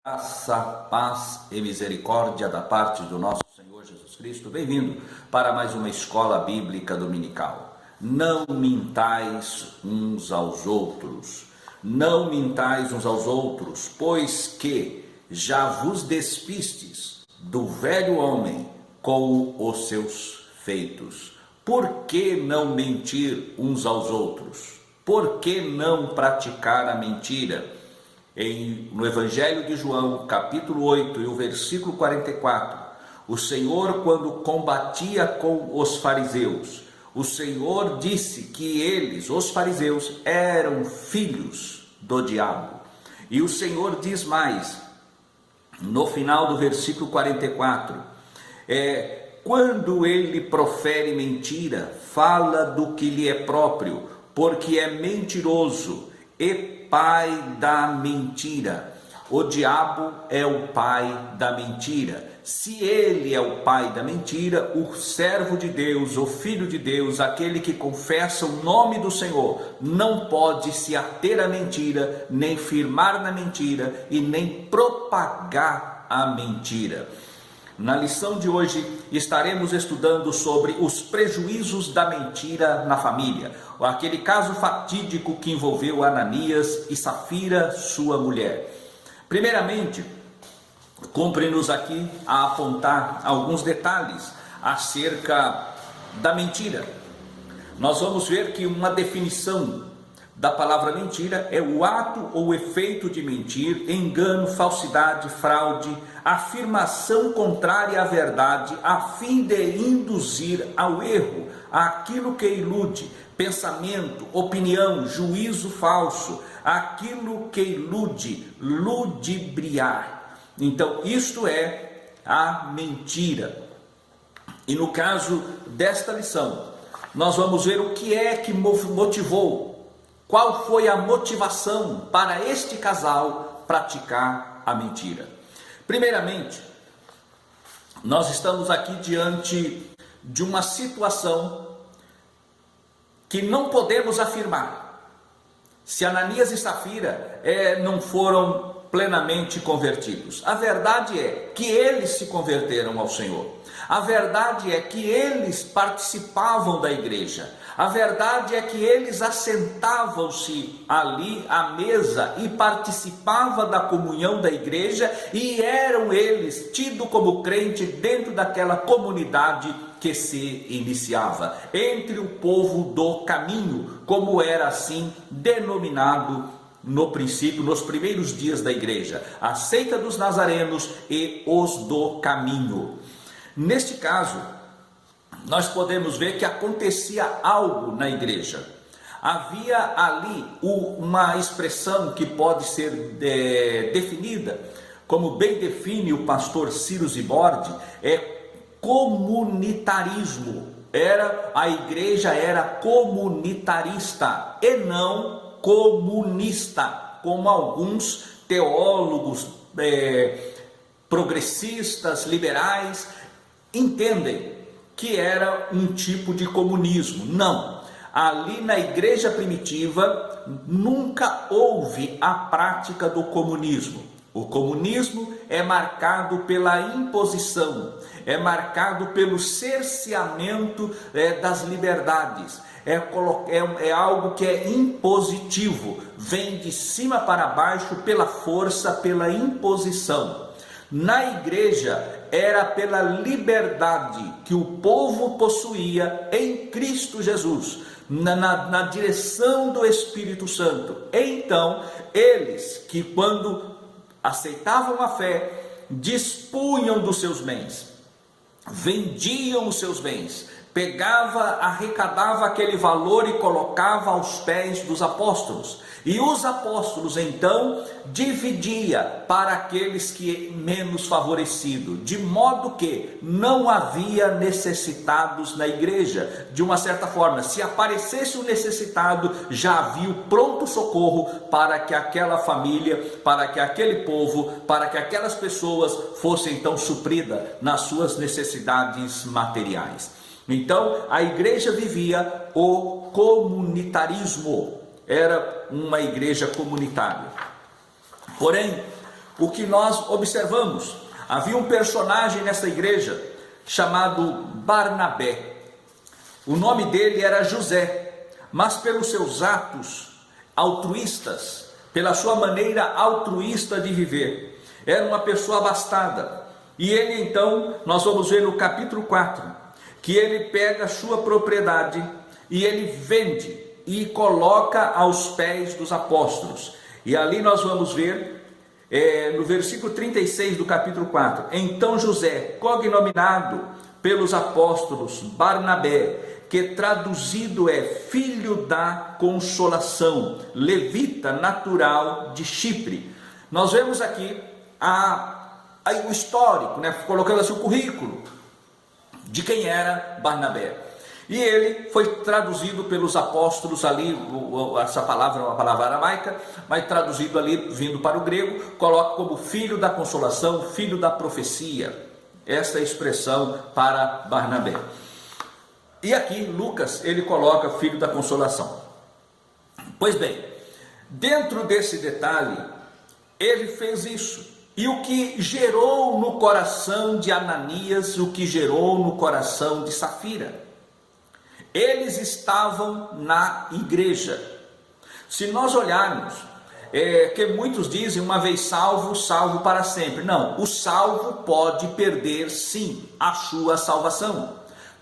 Graça, paz e misericórdia da parte do nosso Senhor Jesus Cristo. Bem-vindo para mais uma escola bíblica dominical. Não mintais uns aos outros. Não mintais uns aos outros, pois que já vos despistes do velho homem com os seus feitos. Por que não mentir uns aos outros? Por que não praticar a mentira? No Evangelho de João, capítulo 8 e o versículo 44, o Senhor, quando combatia com os fariseus, o Senhor disse que eles, os fariseus, eram filhos do diabo. E o Senhor diz mais, no final do versículo 44, quando ele profere mentira, fala do que lhe é próprio, porque é mentiroso e pai da mentira. O diabo é o pai da mentira. Se ele é o pai da mentira, o servo de Deus, o filho de Deus, aquele que confessa o nome do Senhor, não pode se ater à mentira, nem firmar na mentira e nem propagar a mentira. Na lição de hoje estaremos estudando sobre os prejuízos da mentira na família, aquele caso fatídico que envolveu Ananias e Safira, sua mulher. Primeiramente, cumpre-nos aqui a apontar alguns detalhes acerca da mentira. Nós vamos ver que uma definição da palavra mentira é o ato ou efeito de mentir, engano, falsidade, fraude, afirmação contrária à verdade, a fim de induzir ao erro aquilo que ilude, pensamento, opinião, juízo falso, aquilo que ilude, ludibriar. Então, isto é a mentira. E no caso desta lição, nós vamos ver o que é que motivou. Qual foi a motivação para este casal praticar a mentira? Primeiramente, nós estamos aqui diante de uma situação que não podemos afirmar se Ananias e Safira não foram plenamente convertidos. A verdade é que eles se converteram ao Senhor. A verdade é que eles participavam da igreja. A verdade é que eles assentavam-se ali à mesa e participavam da comunhão da igreja e eram eles tidos como crente dentro daquela comunidade que se iniciava, entre o povo do caminho, como era assim denominado no princípio, nos primeiros dias da igreja, a seita dos nazarenos e os do caminho. Neste caso, nós podemos ver que acontecia algo na igreja. Havia ali uma expressão que pode ser definida, como bem define o pastor Ciro Zibordi, comunitarismo. A igreja era comunitarista e não comunista, como alguns teólogos progressistas, liberais, entendem que era um tipo de comunismo. Não, ali na igreja primitiva nunca houve a prática do comunismo. O comunismo é marcado pela imposição, é marcado pelo cerceamento das liberdades, é algo que é impositivo, vem de cima para baixo pela força, pela imposição. Na igreja era pela liberdade que o povo possuía em Cristo Jesus, na direção do Espírito Santo. Então, eles que quando aceitavam a fé, dispunham dos seus bens, vendiam os seus bens, arrecadava aquele valor e colocava aos pés dos apóstolos. E os apóstolos então dividia para aqueles que menos favorecidos, de modo que não havia necessitados na igreja. De uma certa forma, se aparecesse um necessitado, já havia o pronto socorro para que aquela família, para que aquele povo, para que aquelas pessoas fossem então supridas nas suas necessidades materiais. Então a igreja vivia o comunitarismo, era uma igreja comunitária. Porém, o que nós observamos. Havia um personagem nessa igreja chamado Barnabé. O nome dele era José, mas pelos seus atos altruístas, pela sua maneira altruísta de viver, era uma pessoa abastada. E ele então, nós vamos ver no capítulo 4, que ele pega a sua propriedade e ele vende e coloca aos pés dos apóstolos. E ali nós vamos ver, no versículo 36 do capítulo 4, então José, cognominado pelos apóstolos Barnabé, que traduzido é filho da consolação, levita natural de Chipre. Nós vemos aqui o histórico, colocando assim o currículo de quem era Barnabé. E ele foi traduzido pelos apóstolos ali, essa palavra é uma palavra aramaica, mas traduzido ali, vindo para o grego, coloca como filho da consolação, filho da profecia. Esta é a expressão para Barnabé. E aqui Lucas, ele coloca filho da consolação. Pois bem, dentro desse detalhe, ele fez isso. E o que gerou no coração de Ananias, o que gerou no coração de Safira? Eles estavam na igreja. Se nós olharmos, que muitos dizem, uma vez salvo, salvo para sempre. Não, o salvo pode perder sim a sua salvação.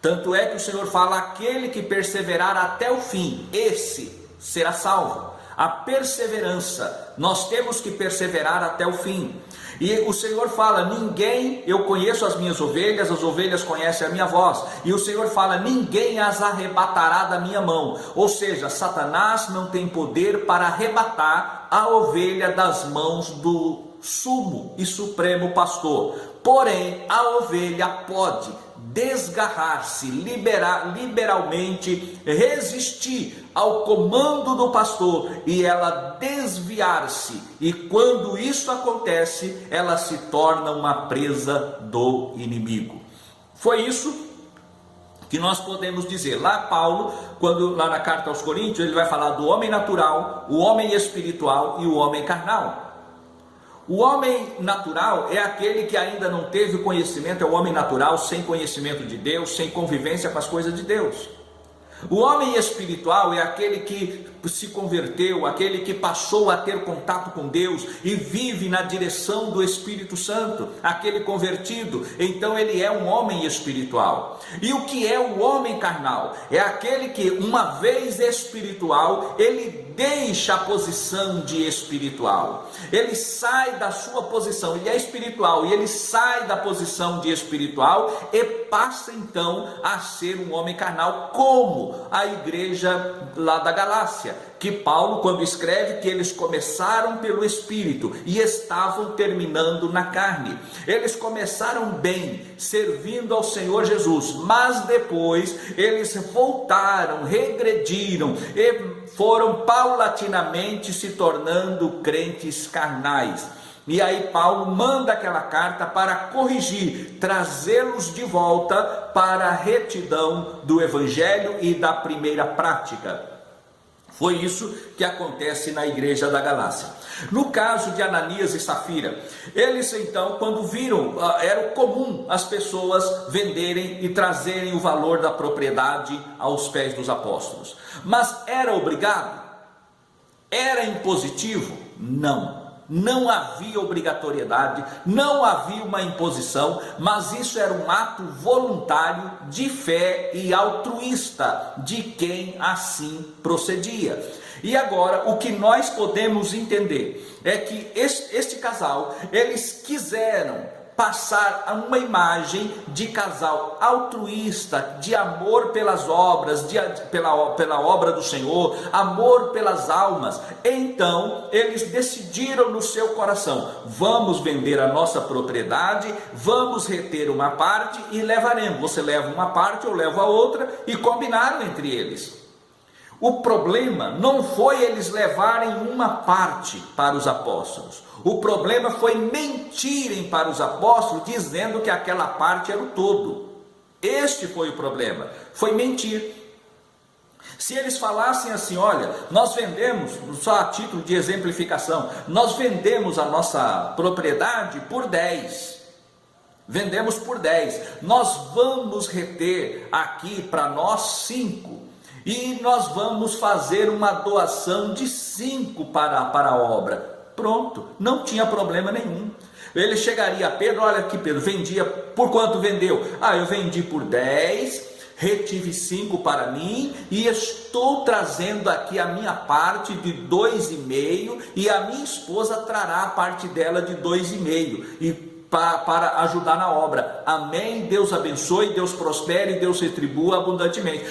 Tanto é que o Senhor fala, aquele que perseverar até o fim, esse será salvo. A perseverança, nós temos que perseverar até o fim. E o Senhor fala, eu conheço as minhas ovelhas conhecem a minha voz. E o Senhor fala, ninguém as arrebatará da minha mão. Ou seja, Satanás não tem poder para arrebatar a ovelha das mãos do sumo e supremo pastor. Porém, a ovelha pode desgarrar-se, liberalmente resistir ao comando do pastor e ela desviar-se, e quando isso acontece, ela se torna uma presa do inimigo. Foi isso que nós podemos dizer. Lá Paulo, lá na carta aos Coríntios, ele vai falar do homem natural, o homem espiritual e o homem carnal. O homem natural é aquele que ainda não teve conhecimento, é o homem natural sem conhecimento de Deus, sem convivência com as coisas de Deus. O homem espiritual é aquele que se converteu, aquele que passou a ter contato com Deus e vive na direção do Espírito Santo, aquele convertido. Então ele é um homem espiritual. E o que é o homem carnal? É aquele que, uma vez espiritual, ele deixa a posição de espiritual. Ele sai da sua posição, ele é espiritual e ele sai da posição de espiritual e passa então a ser um homem carnal, como a igreja lá da Galácia, que Paulo, quando escreve que eles começaram pelo Espírito e estavam terminando na carne. Eles começaram bem, servindo ao Senhor Jesus, mas depois eles voltaram, regrediram e foram paulatinamente se tornando crentes carnais. E aí Paulo manda aquela carta para corrigir, trazê-los de volta para a retidão do Evangelho e da primeira prática. Foi isso que acontece na igreja da Galácia. No caso de Ananias e Safira, eles então, quando viram, era comum as pessoas venderem e trazerem o valor da propriedade aos pés dos apóstolos. Mas era obrigado? Era impositivo? Não. Não havia obrigatoriedade, não havia uma imposição, mas isso era um ato voluntário de fé e altruísta de quem assim procedia. E agora, o que nós podemos entender é que este casal, eles quiseram passar uma imagem de casal altruísta, de amor pelas obras, pela obra do Senhor, amor pelas almas. Então eles decidiram no seu coração, vamos vender a nossa propriedade, vamos reter uma parte e levaremos, você leva uma parte, eu levo a outra, e combinaram entre eles. O problema não foi eles levarem uma parte para os apóstolos. O problema foi mentirem para os apóstolos, dizendo que aquela parte era o todo. Este foi o problema, foi mentir. Se eles falassem assim, olha, nós vendemos, só a título de exemplificação, nós vendemos a nossa propriedade por 10, vendemos por 10, nós vamos reter aqui para nós 5, e nós vamos fazer uma doação de 5 para a obra. Pronto, não tinha problema nenhum. Ele chegaria a Pedro, olha aqui Pedro, vendia, por quanto vendeu? Eu vendi por 10, retive 5 para mim e estou trazendo aqui a minha parte de 2,5 e a minha esposa trará a parte dela de 2,5 e para ajudar na obra. Amém? Deus abençoe, Deus prospere, Deus retribua abundantemente.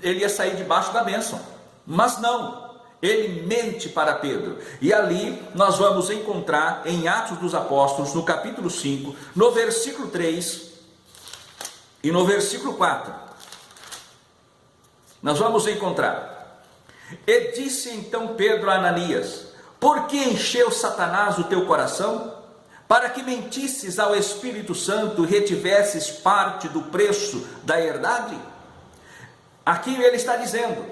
Ele ia sair debaixo da bênção, mas não, ele mente para Pedro. E ali nós vamos encontrar em Atos dos Apóstolos, no capítulo 5, no versículo 3 e no versículo 4. Nós vamos encontrar: e disse então Pedro a Ananias: por que encheu Satanás o teu coração, para que mentisses ao Espírito Santo e retivesses parte do preço da herdade? Aqui ele está dizendo: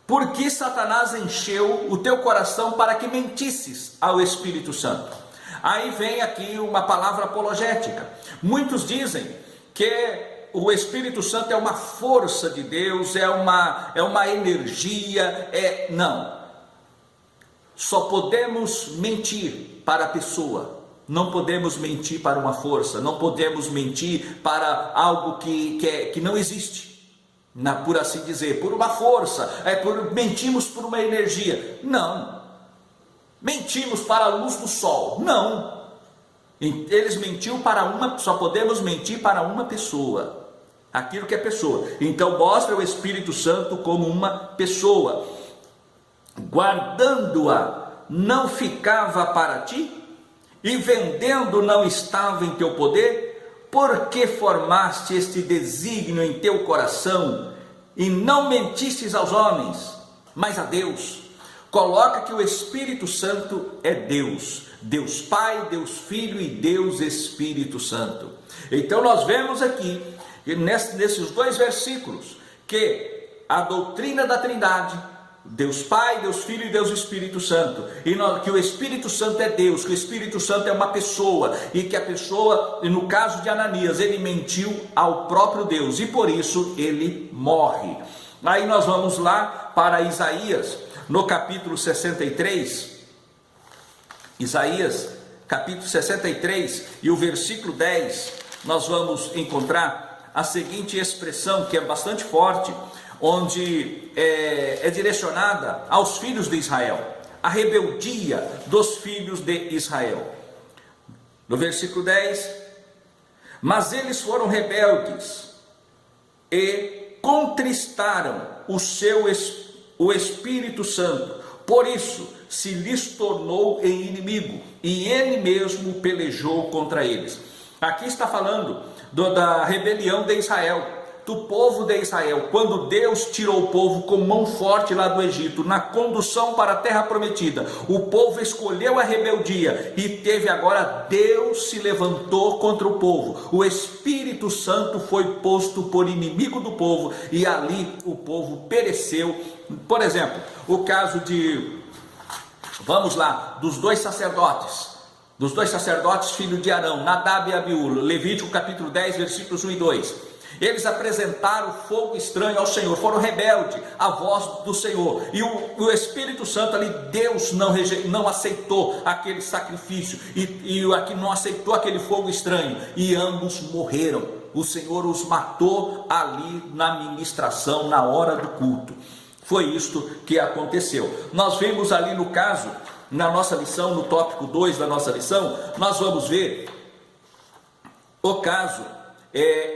por que Satanás encheu o teu coração para que mentisses ao Espírito Santo? Aí vem aqui uma palavra apologética. Muitos dizem que o Espírito Santo é uma força de Deus, é uma energia, não. Só podemos mentir para a pessoa, não podemos mentir para uma força, não podemos mentir para algo que não existe, por assim dizer, por uma força, mentimos por uma energia, não. Mentimos para a luz do sol, não. Eles mentiram só podemos mentir para uma pessoa, aquilo que é pessoa. Então mostra o Espírito Santo como uma pessoa. Guardando-a não ficava para ti, e vendendo não estava em teu poder? Por que formaste este desígnio em teu coração, e não mentistes aos homens, mas a Deus? Coloca que o Espírito Santo é Deus, Deus Pai, Deus Filho e Deus Espírito Santo. Então nós vemos aqui, nesses 2 versículos, que a doutrina da Trindade, Deus Pai, Deus Filho e Deus Espírito Santo, e que o Espírito Santo é Deus, que o Espírito Santo é uma pessoa, e que a pessoa, no caso de Ananias, ele mentiu ao próprio Deus, e por isso ele morre. Aí nós vamos lá para Isaías, no capítulo 63, Isaías, capítulo 63, e o versículo 10, nós vamos encontrar a seguinte expressão, que é bastante forte, onde é direcionada aos filhos de Israel, a rebeldia dos filhos de Israel. No versículo 10, mas eles foram rebeldes e contristaram o Espírito Santo, por isso se lhes tornou em inimigo, e ele mesmo pelejou contra eles. Aqui está falando da rebelião de Israel, do povo de Israel, quando Deus tirou o povo com mão forte lá do Egito, na condução para a terra prometida. O povo escolheu a rebeldia, e Deus se levantou contra o povo. O Espírito Santo foi posto por inimigo do povo, e ali o povo pereceu. Por exemplo, o caso vamos lá, dos dois sacerdotes filhos de Arão, Nadab e Abiú, Levítico capítulo 10, versículos 1 e 2. Eles apresentaram fogo estranho ao Senhor, foram rebeldes à voz do Senhor, e o Espírito Santo ali, Deus não aceitou aquele sacrifício, e aqui não aceitou aquele fogo estranho, e ambos morreram. O Senhor os matou ali na ministração, na hora do culto. Foi isto que aconteceu. Nós vimos ali no caso, na nossa lição, no tópico 2 da nossa lição, nós vamos ver o caso,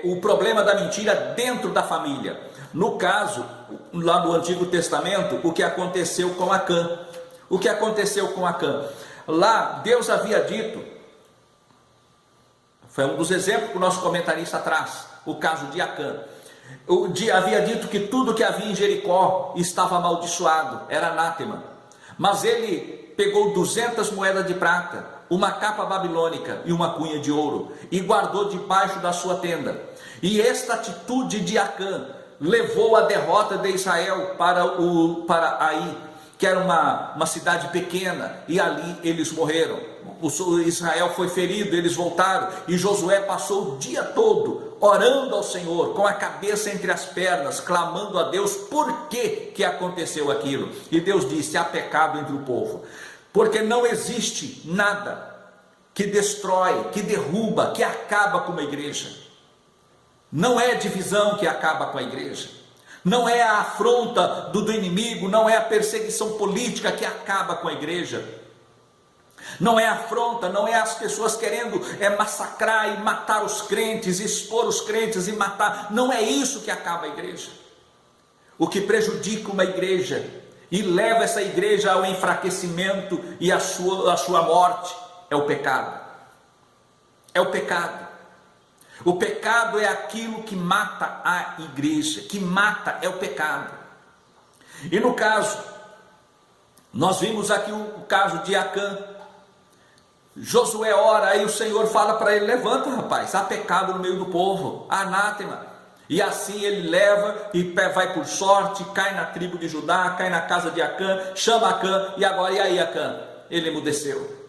o problema da mentira dentro da família. No caso, lá no Antigo Testamento, o que aconteceu com Acã. O que aconteceu com Acã? Lá, Deus havia dito, foi um dos exemplos que o nosso comentarista traz, o caso de Acã. Havia dito que tudo que havia em Jericó estava amaldiçoado, era anátema. Mas ele pegou 200 moedas de prata, uma capa babilônica e uma cunha de ouro, e guardou debaixo da sua tenda. E esta atitude de Acã levou a derrota de Israel para Ai, que era uma cidade pequena, e ali eles morreram. Israel foi ferido, eles voltaram, e Josué passou o dia todo orando ao Senhor, com a cabeça entre as pernas, clamando a Deus por que aconteceu aquilo. E Deus disse: há pecado entre o povo, porque não existe nada que destrói, que derruba, que acaba com uma igreja. Não é divisão que acaba com a igreja, não é a afronta do inimigo, não é a perseguição política que acaba com a igreja, não é a afronta, não é as pessoas querendo massacrar e matar os crentes, expor os crentes e matar, não é isso que acaba a igreja. O que prejudica uma igreja e leva essa igreja ao enfraquecimento e à sua morte é o pecado. É o pecado. O pecado é aquilo que mata a igreja, que mata é o pecado. E no caso, nós vimos aqui o caso de Acã. Josué ora, aí o Senhor fala para ele: levanta, rapaz, há pecado no meio do povo, anátema. E assim ele leva e vai por sorte, cai na tribo de Judá, cai na casa de Acã, chama Acã, e agora, e aí Acã? Ele emudeceu.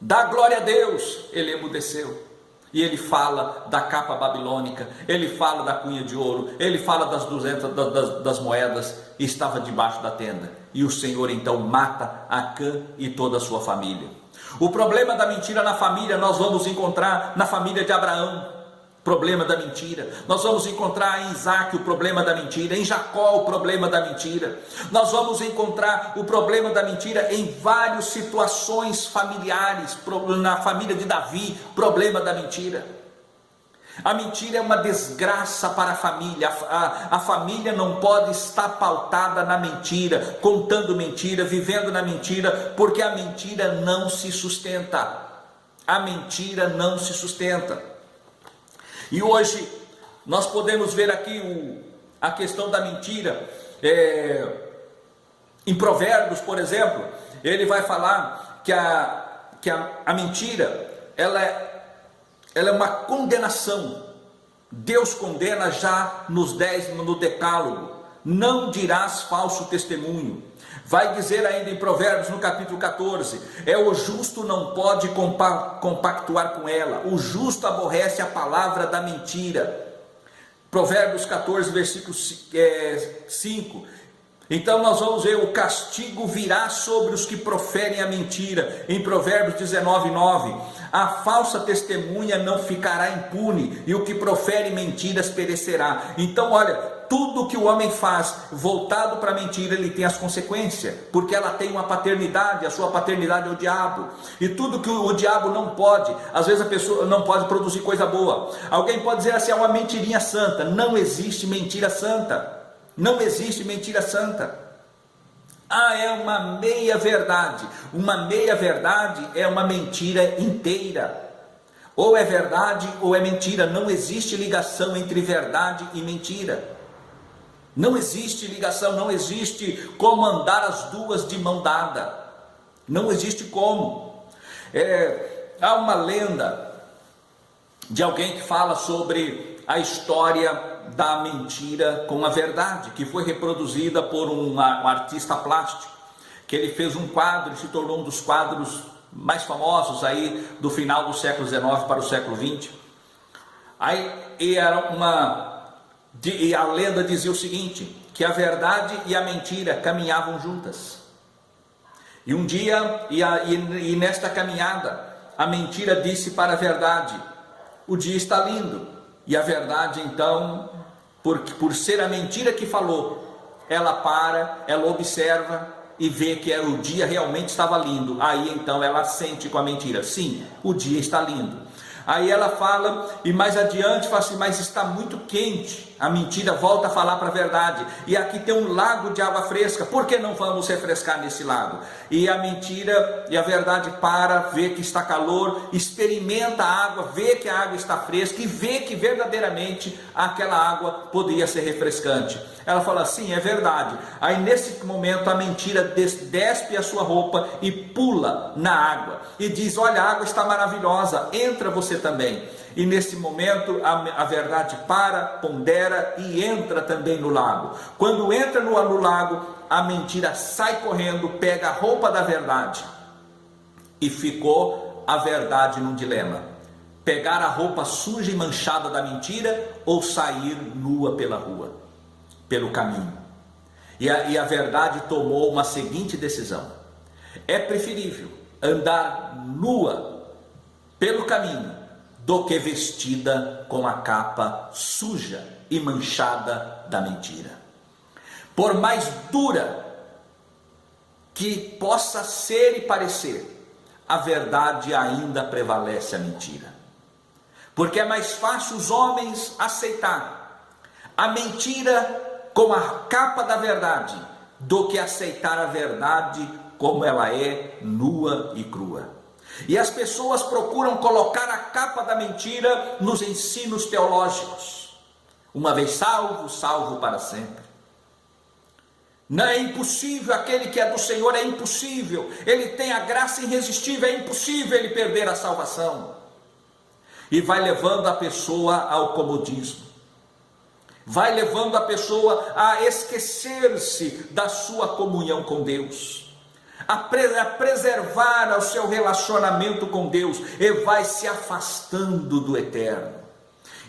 Dá glória a Deus, ele emudeceu. E ele fala da capa babilônica, ele fala da cunha de ouro, ele fala das 200 das moedas, e estava debaixo da tenda. E o Senhor então mata Acã e toda a sua família. O problema da mentira na família nós vamos encontrar na família de Abraão. Problema da mentira. Nós vamos encontrar em Isaac o problema da mentira, em Jacó o problema da mentira. Nós vamos encontrar o problema da mentira em várias situações familiares. Na família de Davi, problema da mentira. A mentira é uma desgraça para a família. A família não pode estar pautada na mentira, contando mentira, vivendo na mentira, porque a mentira não se sustenta. A mentira não se sustenta. E hoje nós podemos ver aqui a questão da mentira. Em Provérbios, por exemplo, ele vai falar que a mentira ela é uma condenação. Deus condena já no decálogo: não dirás falso testemunho. Vai dizer ainda em Provérbios, no capítulo 14, o justo não pode compactuar com ela, o justo aborrece a palavra da mentira. Provérbios 14, versículo 5. Então nós vamos ver: o castigo virá sobre os que proferem a mentira. Em Provérbios 19, 9, a falsa testemunha não ficará impune, e o que profere mentiras perecerá. Então olha, tudo que o homem faz voltado para a mentira, ele tem as consequências, porque ela tem uma paternidade, a sua paternidade é o diabo, e tudo que o diabo não pode, às vezes a pessoa não pode produzir coisa boa. Alguém pode dizer assim: é uma mentirinha santa. Não existe mentira santa. Não existe mentira santa. É uma meia verdade. Uma meia verdade é uma mentira inteira. Ou é verdade ou é mentira. Não existe ligação entre verdade e mentira. Não existe ligação, não existe como andar as duas de mão dada. Não existe como. Há uma lenda de alguém que fala sobre a história da mentira com a verdade, que foi reproduzida por um artista plástico, que ele fez um quadro e se tornou um dos quadros mais famosos aí do final do século XIX para o século XX. E a lenda dizia o seguinte: que a verdade e a mentira caminhavam juntas. E um dia, e nesta caminhada, a mentira disse para a verdade: o dia está lindo. E a verdade então, por ser a mentira que falou, ela para, ela observa e vê que o dia realmente estava lindo. Aí então ela sente com a mentira: sim, o dia está lindo. Aí ela fala, e mais adiante fala assim: mas está muito quente. A mentira volta a falar para a verdade: e aqui tem um lago de água fresca, por que não vamos refrescar nesse lago? E a mentira e a verdade vê que está calor, experimenta a água, vê que a água está fresca e vê que verdadeiramente aquela água poderia ser refrescante. Ela fala: sim, é verdade. Aí nesse momento a mentira despe a sua roupa e pula na água e diz: olha, a água está maravilhosa, entra você também. e nesse momento a verdade para, pondera e entra também no lago. Quando entra no lago, a mentira sai correndo, pega a roupa da verdade, e ficou a verdade num dilema: pegar a roupa suja e manchada da mentira ou sair nua pela rua, pelo caminho. E a verdade tomou uma seguinte decisão: é preferível andar nua pelo caminho do que vestida com a capa suja e manchada da mentira. Por mais dura que possa ser e parecer, a verdade ainda prevalece a mentira. Porque é mais fácil os homens aceitar a mentira com a capa da verdade do que aceitar a verdade como ela é, nua e crua. E as pessoas procuram colocar a capa da mentira nos ensinos teológicos. Uma vez salvo, salvo para sempre. Não é impossível, aquele que é do Senhor é impossível. Ele tem a graça irresistível, é impossível ele perder a salvação. E vai levando a pessoa ao comodismo. Vai levando a pessoa a esquecer-se da sua comunhão com Deus. A preservar o seu relacionamento com Deus, e vai se afastando do eterno.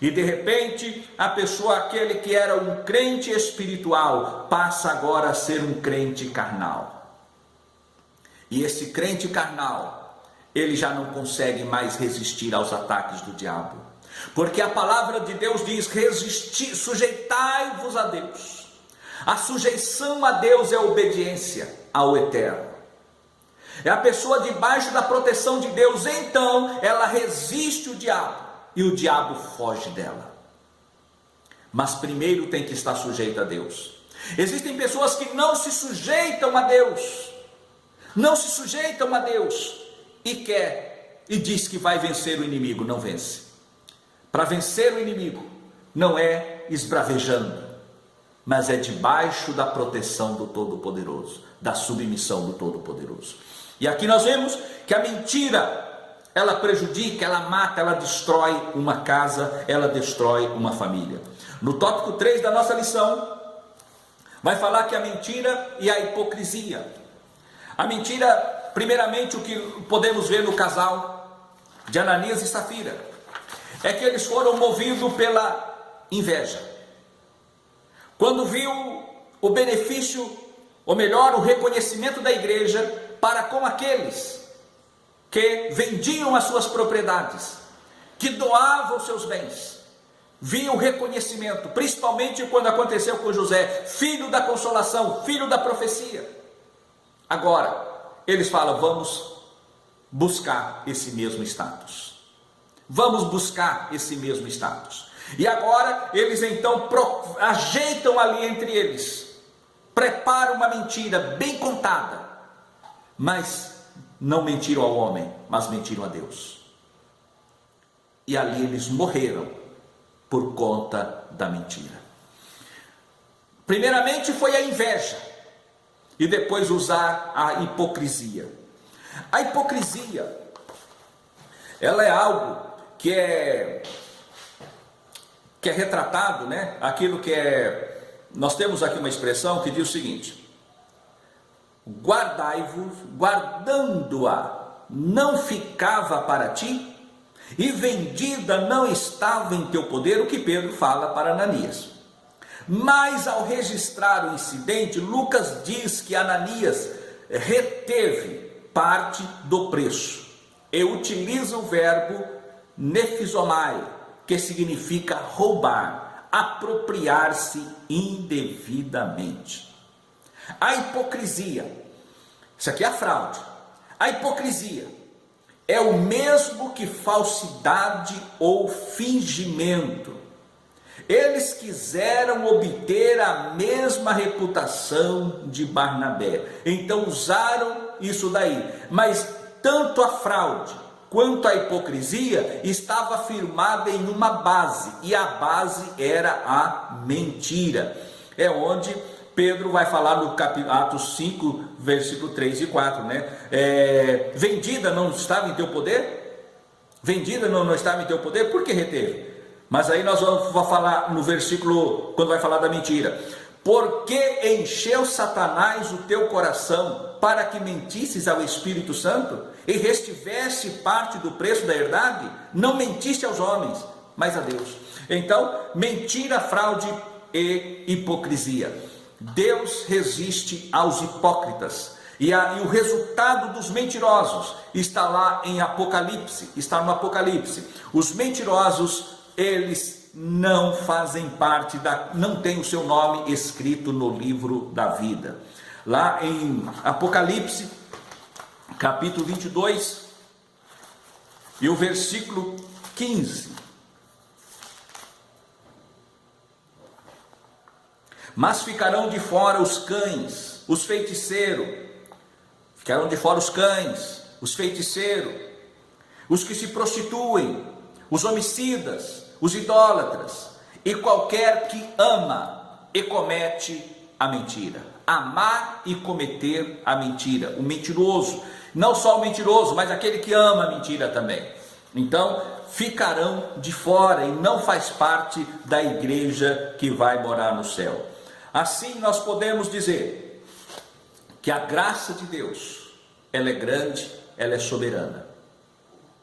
E de repente, a pessoa, aquele que era um crente espiritual, passa agora a ser um crente carnal. E esse crente carnal, ele já não consegue mais resistir aos ataques do diabo. Porque a palavra de Deus diz: resistir, sujeitai-vos a Deus. A sujeição a Deus é obediência ao eterno. É a pessoa debaixo da proteção de Deus, então ela resiste o diabo e o diabo foge dela. Mas primeiro tem que estar sujeita a Deus. Existem pessoas que não se sujeitam a Deus, não se sujeitam a Deus e diz que vai vencer o inimigo, não vence. Para vencer o inimigo não é esbravejando, mas é debaixo da proteção do Todo-Poderoso, da submissão do Todo-Poderoso. E aqui nós vemos que a mentira, ela prejudica, ela mata, ela destrói uma casa, ela destrói uma família. No tópico 3 da nossa lição, vai falar que a mentira e a hipocrisia. A mentira, primeiramente, o que podemos ver no casal de Ananias e Safira, é que eles foram movidos pela inveja. Quando viu o benefício, ou melhor, o reconhecimento da igreja para com aqueles que vendiam as suas propriedades, que doavam os seus bens, viam o reconhecimento, principalmente quando aconteceu com José, filho da consolação, filho da profecia. Agora, eles falam: vamos buscar esse mesmo status. Vamos buscar esse mesmo status. E agora, eles então ajeitam ali entre eles, preparam uma mentira bem contada, mas não mentiram ao homem, mas mentiram a Deus. E ali eles morreram por conta da mentira. Primeiramente foi a inveja, e depois usar a hipocrisia. A hipocrisia, ela é algo que é retratado, né? Aquilo que é, nós temos aqui uma expressão que diz o seguinte: guardai-vos, guardando-a, não ficava para ti, e vendida não estava em teu poder, o que Pedro fala para Ananias. Mas ao registrar o incidente, Lucas diz que Ananias reteve parte do preço, e utiliza o verbo nefizomai, que significa roubar, apropriar-se indevidamente. A hipocrisia, isso aqui é a fraude. A hipocrisia é o mesmo que falsidade ou fingimento. Eles quiseram obter a mesma reputação de Barnabé, então usaram isso daí. Mas tanto a fraude quanto a hipocrisia estava firmada em uma base, e a base era a mentira. É onde Pedro vai falar no capítulo Atos 5, versículo 3 e 4, né? Vendida não estava em teu poder? Vendida não estava em teu poder, por que reteve? Mas aí nós vamos falar no versículo, quando vai falar da mentira. Porque encheu Satanás o teu coração para que mentisses ao Espírito Santo e restivesse parte do preço da herdade? Não mentiste aos homens, mas a Deus. Então, mentira, fraude e hipocrisia. Deus resiste aos hipócritas. E o resultado dos mentirosos está lá em Apocalipse, está no Apocalipse. Os mentirosos, eles não fazem parte não tem o seu nome escrito no livro da vida. Lá em Apocalipse, capítulo 22, e o versículo 15. Mas ficarão de fora os cães, os feiticeiros. Ficarão de fora os cães, os feiticeiros, os que se prostituem, os homicidas, os idólatras, e qualquer que ama e comete a mentira. Amar e cometer a mentira, o mentiroso, não só o mentiroso, mas aquele que ama a mentira também. Então, ficarão de fora e não faz parte da igreja que vai morar no céu. Assim nós podemos dizer que a graça de Deus, ela é grande, ela é soberana.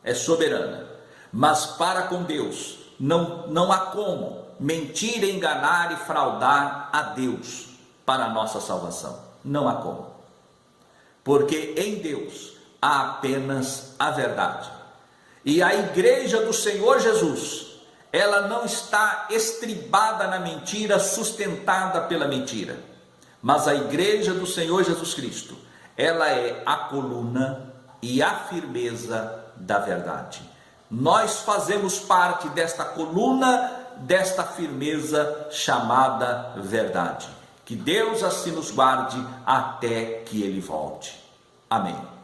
É soberana. Mas para com Deus, não há como mentir, enganar e fraudar a Deus para a nossa salvação. Não há como. Porque em Deus há apenas a verdade. E a igreja do Senhor Jesus, ela não está estribada na mentira, sustentada pela mentira. Mas a igreja do Senhor Jesus Cristo, ela é a coluna e a firmeza da verdade. Nós fazemos parte desta coluna, desta firmeza chamada verdade. Que Deus assim nos guarde até que Ele volte. Amém.